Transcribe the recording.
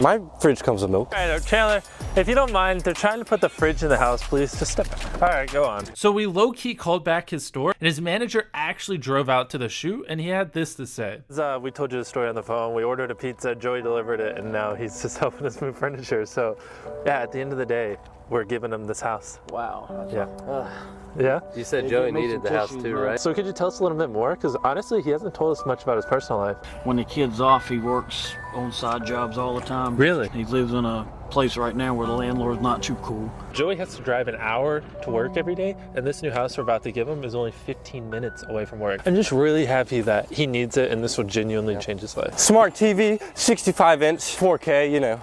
My fridge comes with milk. All right, Chandler, if you don't mind, they're trying to put the fridge in the house, please. Just step back. All right, go on. So we low-key called back his store, and his manager actually drove out to the shoot, and he had this to say. We told you the story on the phone. We ordered a pizza, Joey delivered it, and now he's just helping us move furniture. So, yeah, at the end of the day, we're giving him this house. Wow. Yeah. Yeah? You said Joey needed the house too, right? So could you tell us a little bit more? Because honestly, he hasn't told us much about his personal life. When the kid's off, he works on side jobs all the time. Really? He lives in a place right now where the landlord's not too cool. Joey has to drive an hour to work every day, and this new house we're about to give him is only 15 minutes away from work. I'm just really happy that he needs it, and this will genuinely change his life. Smart TV, 65 inch, 4K, you know.